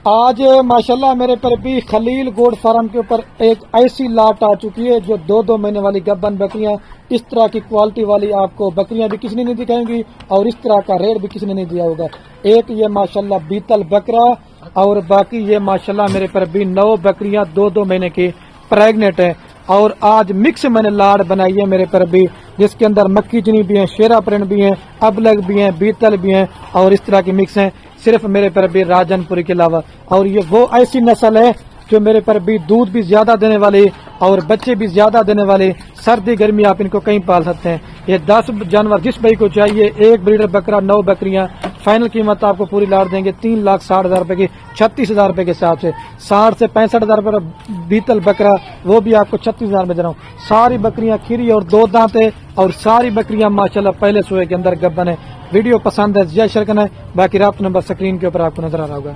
آج ماشاءاللہ میرے پر بھی خلیل گوڈ فارم کے اوپر ایک ایسی لاٹ آ چکی ہے جو 2 مہینے والی گبن بکریاں، اس طرح کی کوالٹی والی آپ کو بکریاں بھی کسی نے نہیں دکھائیں گی اور اس طرح کا ریٹ بھی کسی نے نہیں دیا ہوگا۔ ایک یہ ماشاءاللہ بیتل بکرا اور باقی یہ ماشاءاللہ میرے پر بھی 9 بکریاں 2 مہینے کی پریگنٹ ہیں، اور آج مکس میں نے لاڑ بنائی ہے میرے پر بھی، جس کے اندر مکی چنی بھی ہیں، شیرا پرنٹ بھی ہیں، ابلگ بھی ہیں، بیتل بھی ہیں اور اس طرح کی مکس ہیں، صرف میرے پر بھی راجن پوری کے علاوہ۔ اور یہ وہ ایسی نسل ہے جو میرے پر بھی دودھ بھی زیادہ دینے والی اور بچے بھی زیادہ دینے والے، سردی گرمی آپ ان کو کہیں پال سکتے ہیں۔ یہ 10 جانور جس بھائی کو چاہیے، ایک بریڈر بکرا 9 بکریاں، فائنل قیمت آپ کو پوری لاٹ دیں گے 3,60,000 روپے کی، 36,000 روپے کے حساب سے۔ 60 سے 65,000 روپے بیتل بکرا، وہ بھی آپ کو 36,000 میں دے رہا ہوں۔ ساری بکریاں کھیری اور 2 دانت ہے اور ساری بکریاں ماشاءاللہ پہلے سوئے کے اندر گبن ہے۔ ویڈیو پسند ہے جے شیئر کرنا ہے، باقی رابطہ نمبر سکرین کے اوپر آپ کو نظر آ رہا ہوگا۔